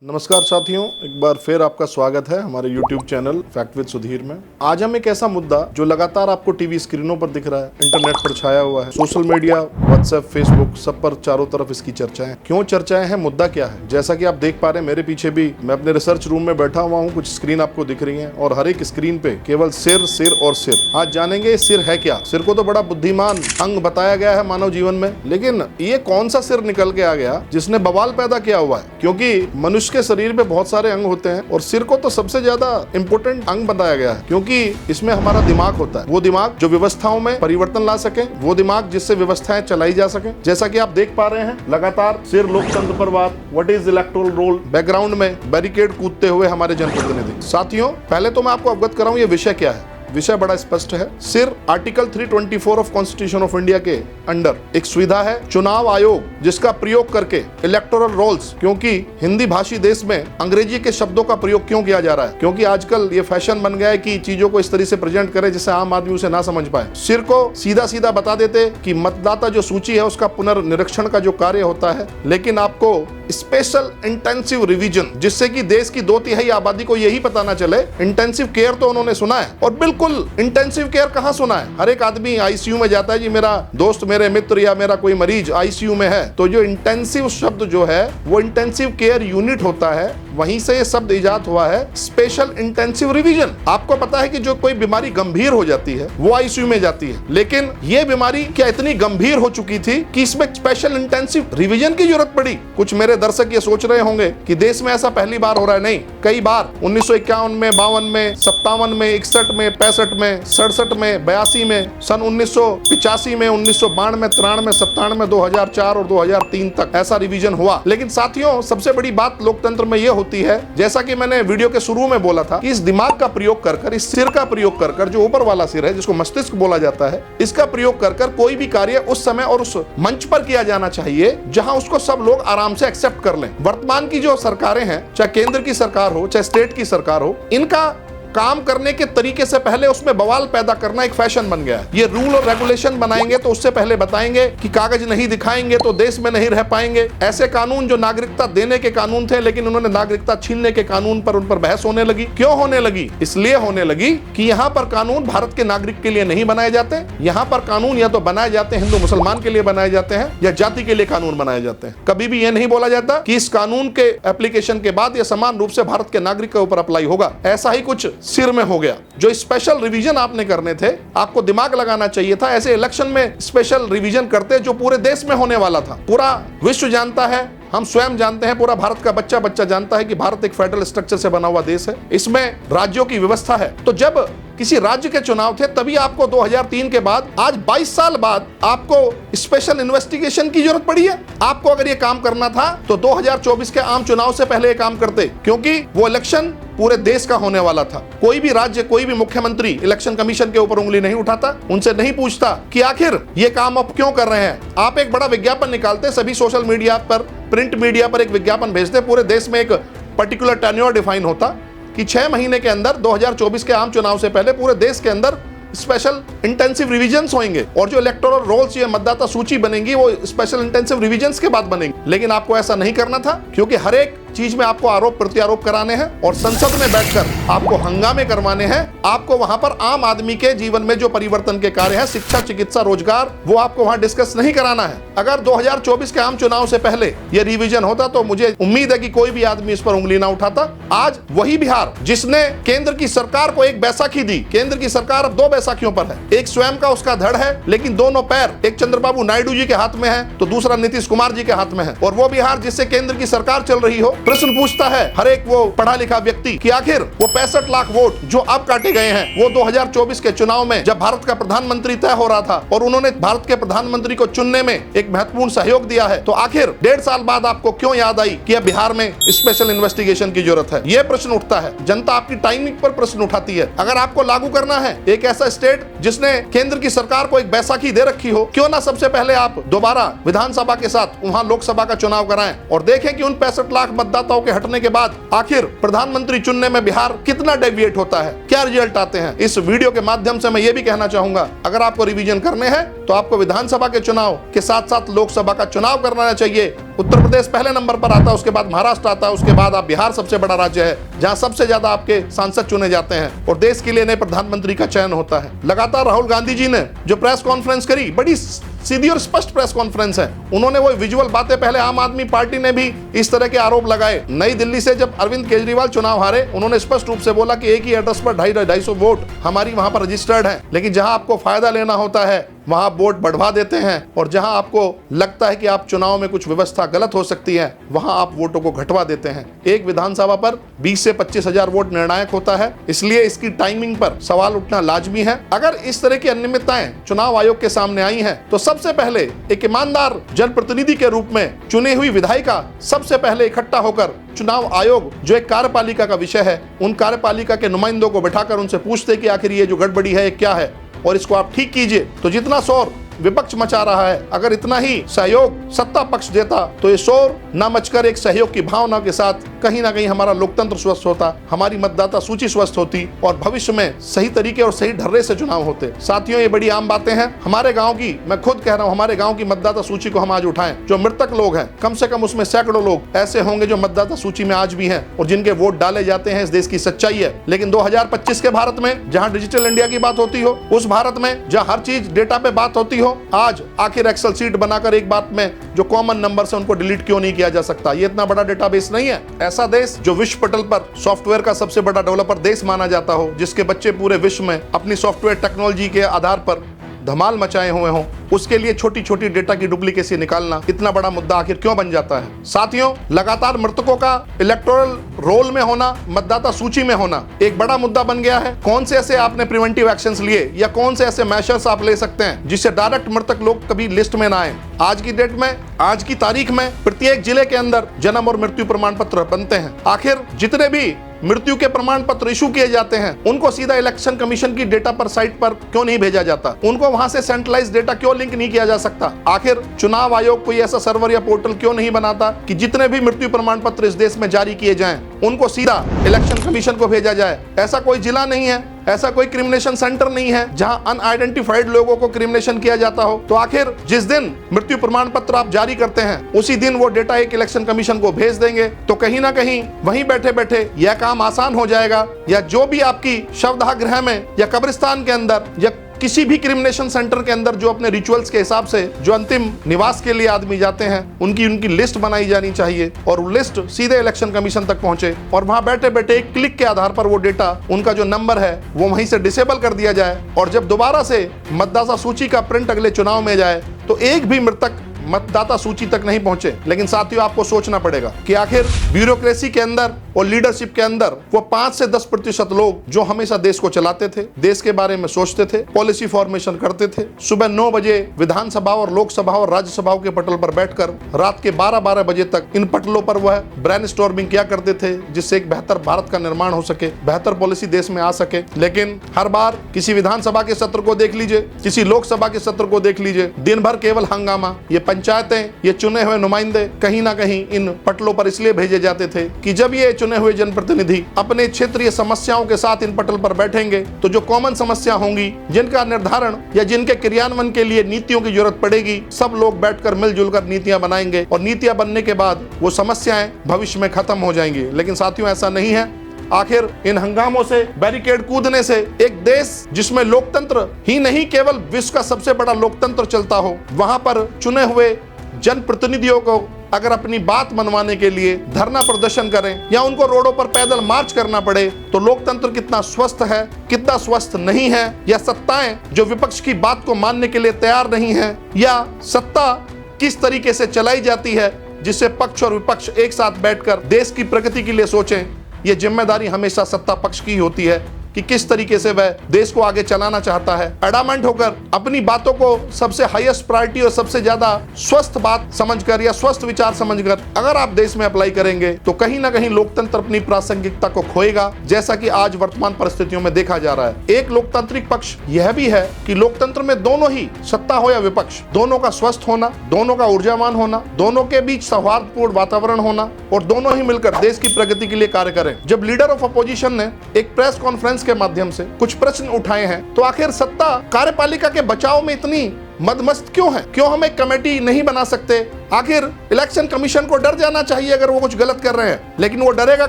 नमस्कार साथियों, एक बार फिर आपका स्वागत है हमारे YouTube channel fact with Sudhir में। आज हम एक ऐसा मुद्दा जो लगातार आपको टीवी स्क्रीनों पर दिख रहा है, इंटरनेट पर छाया हुआ है, सोशल मीडिया, व्हाट्सएप, फेसबुक, सब पर चारों तरफ इसकी चर्चाएं। क्यों चर्चाएं हैं, मुद्दा क्या है? जैसा कि आप देख पा रहे हैं मेरे पीछे भी, मैं अपने रिसर्च रूम में बैठा हुआ हूँ, कुछ स्क्रीन आपको दिख रही है और हर एक स्क्रीन पे केवल सिर, सिर और सिर। आज जानेंगे सिर है क्या। सिर को तो बड़ा बुद्धिमान अंग बताया गया है मानव जीवन में, लेकिन ये कौन सा सिर निकल के आ गया जिसने बवाल पैदा किया हुआ है? क्योंकि मनुष्य के शरीर में बहुत सारे अंग होते हैं और सिर को तो सबसे ज्यादा इंपॉर्टेंट अंग बताया गया है, क्योंकि इसमें हमारा दिमाग होता है। वो दिमाग जो व्यवस्थाओं में परिवर्तन ला सके, वो दिमाग जिससे व्यवस्थाएं चलाई जा सके। जैसा कि आप देख पा रहे हैं, लगातार सिर, लोकतंत्र पर बात, what is electoral roll, background में बैरिकेड कूदते हुए हमारे जनप्रतिनिधि। साथियों, पहले तो मैं आपको अवगत कराऊं ये विषय क्या है। विषय बड़ा स्पष्ट है। सिर article 324 of constitution of India के अंडर एक सुविधा है, चुनाव आयोग, जिसका प्रयोग करके इलेक्टोरल रोल्स, क्योंकि हिंदी भाषी देश में अंग्रेजी के शब्दों का प्रयोग क्यों किया जा रहा है? क्योंकि आजकल ये फैशन बन गया है कि चीजों को इस तरह से प्रेजेंट करें जिससे आम आदमी उसे ना समझ पाए। सिर को सीधा सीधा बता देते कि मतदाता जो सूची है उसका पुनर्निरीक्षण का जो कार्य होता है, लेकिन आपको स्पेशल इंटेंसिव रिवीजन, जिससे कि देश की 2/3 आबादी को यही पता ना चले। इंटेंसिव केयर तो उन्होंने सुना है, और बिल्कुल इंटेंसिव केयर कहाँ सुना है? हर एक आदमी आईसीयू में जाता है, जी मेरा दोस्त, मेरे मित्र या मेरा कोई मरीज आईसीयू में है, तो जो इंटेंसिव शब्द जो है वो इंटेंसिव केयर यूनिट होता है, वहीं से ये शब्द इजाद हुआ है स्पेशल इंटेंसिव रिवीजन। आपको पता है कि जो कोई बीमारी गंभीर हो जाती है वो आईसीयू में जाती है, लेकिन ये बीमारी क्या इतनी गंभीर हो चुकी थी कि इसमें स्पेशल इंटेंसिव रिवीजन की जरूरत पड़ी? कुछ मेरे दर्शक ये सोच रहे होंगे कि देश में ऐसा पहली बार हो रहा है। नहीं, कई बार 1951 में, 52 में, 57 में, 61 में, 65 में, 67 में, 82 में, सन 1985 में, 1992 में, 93, 97, 2004 और 2003 तक ऐसा रिवीजन हुआ। लेकिन साथियों, सबसे बड़ी बात लोकतंत्र में यह होती है, जैसा कि मैंने वीडियो के शुरू में बोला था, कि इस दिमाग का प्रयोग कर, इस सिर का प्रयोग कर, जो ऊपर वाला सिर है जिसको मस्तिष्क बोला जाता है, इसका प्रयोग कर कोई भी कार्य उस समय और उस मंच पर किया जाना चाहिए जहां उसको सब लोग आराम से एक्सेप्ट कर लें। वर्तमान की जो सरकारें हैं, चाहे केंद्र की सरकार हो चाहे स्टेट की सरकार हो, इनका काम करने के तरीके से पहले उसमें बवाल पैदा करना एक फैशन बन गया है। ये रूल और रेगुलेशन बनाएंगे तो उससे पहले बताएंगे कि कागज नहीं दिखाएंगे तो देश में नहीं रह पाएंगे। ऐसे कानून जो नागरिकता देने के कानून थे, लेकिन उन्होंने नागरिकता छीनने के कानून पर उन पर बहस होने लगी। क्यों होने लगी? इसलिए होने लगी कि यहाँ पर कानून भारत के नागरिक के लिए नहीं बनाए जाते। यहाँ पर कानून या तो बनाए जाते हैं हिंदू मुसलमान के लिए बनाए जाते हैं, या जाति के लिए कानून बनाए जाते हैं। कभी भी यह नहीं बोला जाता कि इस कानून के एप्लीकेशन के बाद यह समान रूप से भारत के नागरिक के ऊपर अप्लाई होगा। ऐसा ही कुछ सिर में हो गया। जो स्पेशल रिवीजन आपने करने थे, आपको दिमाग लगाना चाहिए था। ऐसे इलेक्शन में स्पेशल रिवीजन करते जो पूरे देश में होने वाला था। पूरा विश्व जानता है, हम स्वयं जानते हैं, पूरा भारत का बच्चा बच्चा जानता है कि भारत एक फेडरल स्ट्रक्चर से बना हुआ देश है। इसमें राज्यों की व्यवस्था है। तो जब किसी राज्य के चुनाव थे तभी आपको 2003 के बाद, आज 22 साल बाद, आपको स्पेशल इन्वेस्टिगेशन की जरूरत पड़ी है। आपको अगर ये काम करना था तो 2024 के आम चुनाव से पहले ये काम करते, क्योंकि वो इलेक्शन पूरे देश का होने वाला था। कोई भी राज्य, कोई भी मुख्यमंत्री इलेक्शन कमीशन के ऊपर उंगली नहीं उठाता, उनसे नहीं पूछता कि आखिर ये काम आप क्यों कर रहे हैं। आप एक बड़ा विज्ञापन निकालते, सभी सोशल मीडिया पर, प्रिंट मीडिया पर एक विज्ञापन भेजते, पूरे देश में एक पर्टिकुलर टेन्योर डिफाइन होता कि 6 महीने के अंदर 2024 के आम चुनाव से पहले पूरे देश के अंदर स्पेशल इंटेंसिव रिवीजन्स होंगे, और जो इलेक्टोरल रोल्स, ये मतदाता सूची बनेंगी, वो स्पेशल इंटेंसिव रिवीजन्स के बाद बनेंगी। लेकिन आपको ऐसा नहीं करना था, क्योंकि हर एक चीज में आपको आरोप प्रत्यारोप कराने हैं और संसद में बैठकर आपको हंगामे करवाने हैं। आपको वहां पर आम आदमी के जीवन में जो परिवर्तन के कार्य हैं, शिक्षा, चिकित्सा, रोजगार, वो आपको वहां डिस्कस नहीं कराना है। अगर 2024 के आम चुनाव से पहले ये रिवीजन होता तो मुझे उम्मीद है कि कोई भी आदमी इस पर उंगली ना उठाता। आज वही बिहार जिसने केंद्र की सरकार को एक बैसाखी दी, केंद्र की सरकार अब 2 बैसाखियों पर है। एक स्वयं का उसका धड़ है, लेकिन दोनों पैर एक चंद्रबाबू नायडू जी के हाथ में है तो दूसरा नीतीश कुमार जी के हाथ में है। और वो बिहार जिससे केंद्र की सरकार चल रही हो, प्रश्न पूछता है हर एक वो पढ़ा लिखा व्यक्ति कि आखिर वो 65 लाख वोट जो अब काटे गए हैं, वो 2024 के चुनाव में जब भारत का प्रधानमंत्री तय हो रहा था और उन्होंने भारत के प्रधानमंत्री को चुनने में एक महत्वपूर्ण सहयोग दिया है, तो आखिर 1.5 साल बाद आपको क्यों याद आई कि अब बिहार में स्पेशल इन्वेस्टिगेशन की जरूरत है? ये प्रश्न उठता है। जनता आपकी टाइमिंग पर प्रश्न उठाती है। अगर आपको लागू करना है एक ऐसा स्टेट जिसने केंद्र की सरकार को एक बैसाखी दे रखी हो, क्यों ना सबसे पहले आप दोबारा विधानसभा के साथ वहां लोकसभा का चुनाव कराएं और देखें कि उन 65 लाख मतदाताओं के हटने के बाद आखिर प्रधानमंत्री चुनने में बिहार कितना डेविएट होता है, क्या रिजल्ट आते हैं। इस वीडियो के माध्यम से मैं ये भी कहना चाहूंगा, अगर आपको रिवीजन करने हैं तो आपको विधानसभा के चुनाव के साथ साथ लोकसभा का चुनाव करना चाहिए। उत्तर प्रदेश पहले नंबर पर आता है, उसके बाद महाराष्ट्र आता है, उसके बाद आप बिहार सबसे बड़ा राज्य है जहां सबसे ज्यादा आपके सांसद चुने जाते हैं और देश के लिए नए प्रधानमंत्री का चयन होता है। लगातार राहुल गांधी जी ने जो प्रेस कॉन्फ्रेंस करी, बड़ी सीधी और स्पष्ट प्रेस कॉन्फ्रेंस है। उन्होंने वो विजुअल बातें, पहले आम आदमी पार्टी ने भी इस तरह के आरोप लगाए। नई दिल्ली से जब अरविंद केजरीवाल चुनाव हारे, उन्होंने स्पष्ट रूप से बोला कि एक ही एड्रेस पर 250 वोट हमारी वहां पर रजिस्टर्ड है, लेकिन जहां आपको फायदा लेना होता है वहां वोट बढ़वा देते हैं और जहां आपको लगता है कि आप चुनाव में कुछ व्यवस्था गलत हो सकती है वहां आप वोटों को घटवा देते हैं। एक विधानसभा पर 20 से 25 हजार वोट निर्णायक होता है, इसलिए इसकी टाइमिंग पर सवाल उठना लाजमी है। अगर इस तरह की अनियमितताएं चुनाव आयोग के सामने आई हैं तो सबसे पहले एक ईमानदार जनप्रतिनिधि के रूप में चुनी हुई विधायिका सबसे पहले इकट्ठा होकर चुनाव आयोग जो एक कार्यपालिका का विषय है, उन कार्यपालिका के नुमाइंदों को बिठाकर उनसे पूछते कि आखिर ये जो गड़बड़ी है ये क्या है और इसको आप ठीक कीजिए। तो जितना शोर विपक्ष मचा रहा है, अगर इतना ही सहयोग सत्ता पक्ष देता तो ये शोर न मचकर एक सहयोग की भावना के साथ कहीं ना कहीं हमारा लोकतंत्र स्वस्थ होता, हमारी मतदाता सूची स्वस्थ होती और भविष्य में सही तरीके और सही ढर्रे से चुनाव होते। साथियों, ये बड़ी आम बातें हैं। हमारे गांव की, मैं खुद कह रहा हूं, हमारे गांव की मतदाता सूची को हम आज उठाएं। जो मृतक लोग हैं, कम से कम उसमें सैकड़ों लोग ऐसे होंगे जो मतदाता सूची में आज भी हैं और जिनके वोट डाले जाते हैं। इस देश की सच्चाई है। लेकिन 2025 के भारत में जहां डिजिटल इंडिया की बात होती हो, उस भारत में जहां हर चीज डेटा पे बात होती हो, आज आखिर एक्सेल सीट बनाकर एक बात में जो कॉमन नंबर से उनको डिलीट क्यों नहीं किया जा सकता। ये इतना बड़ा डेटाबेस नहीं है। ऐसा देश जो विश्व पटल पर सॉफ्टवेयर का सबसे बड़ा डेवलपर देश माना जाता हो, जिसके बच्चे पूरे विश्व में अपनी सॉफ्टवेयर टेक्नोलॉजी के आधार पर धमाल मचाए हुए हों, उसके लिए छोटी छोटी डेटा की डुप्लीकेसी निकालना इतना बड़ा मुद्दा आखिर क्यों बन जाता है। साथियों, लगातार मृतकों का इलेक्टोरल रोल में होना, मतदाता सूची में होना एक बड़ा मुद्दा बन गया है। कौन से ऐसे आपने प्रिवेंटिव एक्शंस लिए या कौन से ऐसे मेजर्स आप ले सकते हैं जिससे डायरेक्ट मृतक लोग कभी लिस्ट में ना आए। आज की डेट में, आज की तारीख में प्रत्येक जिले के अंदर जन्म और मृत्यु प्रमाण पत्र बनते हैं। आखिर जितने भी मृत्यु के प्रमाण पत्र इशू किए जाते हैं उनको सीधा इलेक्शन कमीशन की डेटा पर साइट पर क्यों नहीं भेजा जाता? उनको वहां से सेंट्रलाइज डेटा क्यों लिंक नहीं किया जा सकता? आखिर चुनाव आयोग कोई ऐसा सर्वर या पोर्टल क्यों नहीं बनाता कि जितने भी मृत्यु प्रमाण पत्र इस देश में जारी किए जाएं उनको सीधा इलेक्शन कमीशन को भेजा जाए? ऐसा कोई जिला नहीं है, ऐसा कोई क्रिमिनेशन सेंटर नहीं है जहां अनआइडेंटिफाइड लोगों को क्रिमिनेशन किया जाता हो। तो आखिर जिस दिन मृत्यु प्रमाण पत्र आप जारी करते हैं उसी दिन वो डेटा एक इलेक्शन कमीशन को भेज देंगे तो कहीं ना कहीं वहीं बैठे बैठे यह काम आसान हो जाएगा। या जो भी आपकी शवदाह गृह में या कब्रिस्तान के अंदर या किसी भी क्रिमिनेशन सेंटर के अंदर जो अपने रिचुअल्स के हिसाब से जो अंतिम निवास के लिए आदमी जाते हैं उनकी लिस्ट बनाई जानी चाहिए और वो लिस्ट सीधे इलेक्शन कमीशन तक पहुंचे और वहां बैठे बैठे एक क्लिक के आधार पर वो डेटा, उनका जो नंबर है वो वहीं से डिसेबल कर दिया जाए और जब दोबारा से मतदाता सूची का प्रिंट अगले चुनाव में जाए तो एक भी मृतक मतदाता सूची तक नहीं पहुंचे। लेकिन साथियों, आपको सोचना पड़ेगा कि आखिर ब्यूरोक्रेसी के अंदर और लीडरशिप के अंदर वो 5 से 10% लोग जो हमेशा देश को चलाते थे, देश के बारे में सोचते थे, पॉलिसी फॉर्मेशन करते थे, सुबह 9 बजे विधानसभा और लोकसभा और राज्यसभाओं के पटल पर बैठकर रात के 12-12 बजे तक इन पटलों पर वह ब्रेनस्टॉर्मिंग किया करते थे जिससे एक बेहतर भारत का निर्माण हो सके, बेहतर पॉलिसी देश में आ सके। लेकिन हर बार किसी विधानसभा के सत्र को देख लीजिए, किसी लोकसभा के सत्र को देख लीजिए, दिन भर केवल हंगामा। ये पंचायतें, ये चुने हुए नुमाइंदे कहीं ना कहीं इन पटलों पर इसलिए भेजे जाते थे कि जब ये चुने हुए जनप्रतिनिधि अपने क्षेत्रीय समस्याओं के साथ इन पटल पर बैठेंगे तो जो कॉमन समस्या होंगी, जिनका निर्धारण या जिनके क्रियान्वयन के लिए नीतियों की जरूरत पड़ेगी, सब लोग बैठकर मिलजुल कर नीतियां बनाएंगे और नीतियां बनने के बाद वो समस्याएं भविष्य में खत्म हो जाएंगी। लेकिन साथियों, ऐसा नहीं है। आखिर इन हंगामों से, बैरिकेड कूदने से एक देश जिसमें लोकतंत्र ही नहीं केवल विश्व का सबसे बड़ा लोकतंत्र चलता हो, वहां पर चुने हुए जनप्रतिनिधियों को अगर अपनी बात मनवाने के लिए धरना प्रदर्शन करें या उनको रोडों पर पैदल मार्च करना पड़े तो लोकतंत्र कितना स्वस्थ है, कितना स्वस्थ नहीं है। या सत्ताएं जो विपक्ष की बात को मानने के लिए तैयार नहीं है, या सत्ता किस तरीके से चलाई जाती है जिससे पक्ष और विपक्ष एक साथ बैठकर देश की प्रगति के लिए सोचें, ये जिम्मेदारी हमेशा सत्ता पक्ष की होती है। कि किस तरीके से वह देश को आगे चलाना चाहता है, एडामेंट होकर अपनी बातों को सबसे हाईएस्ट प्रायोरिटी और सबसे ज्यादा स्वस्थ बात समझकर या स्वस्थ विचार समझकर अगर आप देश में अप्लाई करेंगे तो कहीं ना कहीं लोकतंत्र अपनी प्रासंगिकता को खोएगा, जैसा कि आज वर्तमान परिस्थितियों में देखा जा रहा है। एक लोकतांत्रिक पक्ष यह भी है कि लोकतंत्र में दोनों ही, सत्ता हो या विपक्ष, दोनों का स्वस्थ होना, दोनों का ऊर्जावान होना, दोनों के बीच सौहार्दपूर्ण वातावरण होना और दोनों ही मिलकर देश की प्रगति के लिए कार्य करें। जब लीडर ऑफ अपोजिशन ने एक प्रेस कॉन्फ्रेंस के माध्यम से कुछ प्रश्न उठाए हैं तो आखिर सत्ता कार्यपालिका के बचाव में इतनी मदमस्त क्यों है? क्यों हम एक कमेटी नहीं बना सकते? आखिर इलेक्शन कमीशन को डर जाना चाहिए अगर वो कुछ गलत कर रहे हैं, लेकिन वो डरेगा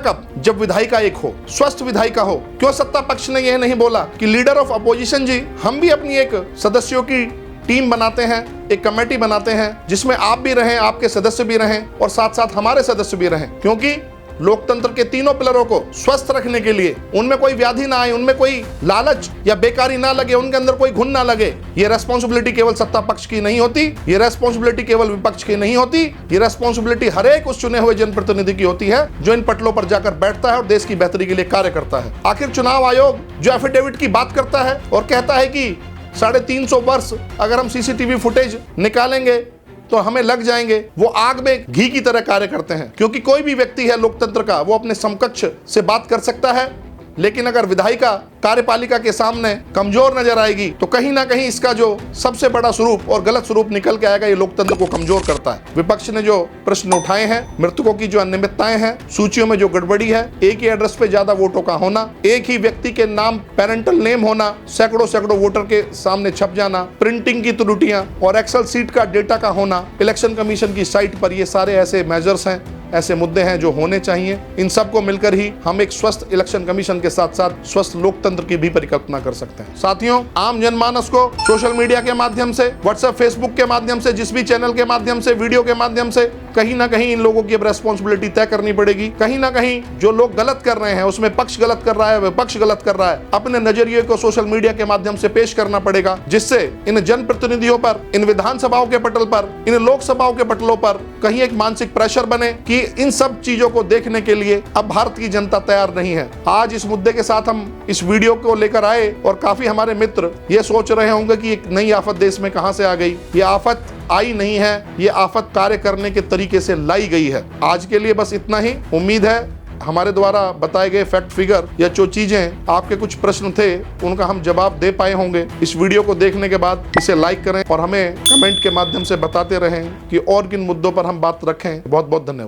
कब? जब विधायिका एक हो, स्वस्थ विधायिका हो। क्यों सत्ता पक्ष ने यह नहीं बोला कि लीडर ऑफ अपोजिशन जी, हम भी अपनी एक सदस्यों की टीम बनाते हैं, एक कमेटी बनाते हैं जिसमें आप भी रहें, आपके सदस्य भी रहें और साथ साथ हमारे सदस्य भी रहें, क्योंकि लोकतंत्र के तीनों पिलरों को स्वस्थ रखने के लिए उनमें कोई व्याधि ना आए, उनमें कोई लालच या बेकारी ना लगे, उनके अंदर कोई घुन ना लगे। ये रेस्पॉन्सिबिलिटी केवल सत्ता पक्ष की नहीं होती, ये रेस्पॉन्सिबिलिटी केवल विपक्ष की नहीं होती, ये रेस्पॉन्सिबिलिटी हर एक उस चुने हुए जनप्रतिनिधि की होती है जो इन पटलों पर जाकर बैठता है और देश की बेहतरी के लिए कार्य करता है। आखिर चुनाव आयोग जो एफिडेविट की बात करता है और कहता है कि 350 वर्ष अगर हम सीसीटीवी फुटेज निकालेंगे तो हमें लग जाएंगे, वो आग में घी की तरह कार्य करते हैं, क्योंकि कोई भी व्यक्ति है लोकतंत्र का वो अपने समकक्ष से बात कर सकता है, लेकिन अगर विधायिका कार्यपालिका के सामने कमजोर नजर आएगी तो कहीं ना कहीं इसका जो सबसे बड़ा स्वरूप और गलत स्वरूप निकल के आएगा, ये लोकतंत्र को कमजोर करता है। विपक्ष ने जो प्रश्न उठाए हैं, मृतकों की जो अनियमितताएं हैं, सूचियों में जो गड़बड़ी है, एक ही एड्रेस पे ज्यादा वोटों का होना, एक ही व्यक्ति के नाम पेरेंटल नेम होना, सैकड़ों वोटर के सामने छप जाना, प्रिंटिंग की त्रुटियां और एक्सेल सीट का डेटा का होना, इलेक्शन कमीशन की साइट पर, ये सारे ऐसे मेजर्स हैं, ऐसे मुद्दे हैं जो होने चाहिए। इन सबको मिलकर ही हम एक स्वस्थ इलेक्शन कमीशन के साथ साथ स्वस्थ लोकतंत्र की भी परिकल्पना कर सकते हैं। साथियों, आम जनमानस को सोशल मीडिया के माध्यम से, व्हाट्सएप, फेसबुक के माध्यम से, जिस भी चैनल के माध्यम से, वीडियो के माध्यम से कहीं ना कहीं इन लोगों की अब रेस्पॉन्सिबिलिटी तय करनी पड़ेगी। कहीं ना कहीं जो लोग गलत कर रहे हैं उसमें पक्ष गलत कर रहा है, विपक्ष गलत कर रहा है, अपने नजरिए को सोशल मीडिया के माध्यम से पेश करना पड़ेगा, जिससे इन जनप्रतिनिधियों पर, इन विधानसभाओं के पटल पर, इन लोकसभाओं के पटलों पर कहीं एक मानसिक प्रेशर बने कि इन सब चीजों को देखने के लिए अब भारत की जनता तैयार नहीं है। आज इस मुद्दे के साथ हम इस वीडियो को लेकर आए और काफी हमारे मित्र ये सोच रहे होंगे कि एक नई आफत देश में कहां से आ गई। ये आफत आई नहीं है, ये आफत कार्य करने के तरीके से लाई गई है। आज के लिए बस इतना ही। उम्मीद है हमारे द्वारा बताए गए फैक्ट फिगर या जो चीजें आपके कुछ प्रश्न थे उनका हम जवाब दे पाए होंगे। इस वीडियो को देखने के बाद इसे लाइक करें और हमें कमेंट के माध्यम से बताते रहें कि और किन मुद्दों पर हम बात रखें। बहुत बहुत धन्यवाद।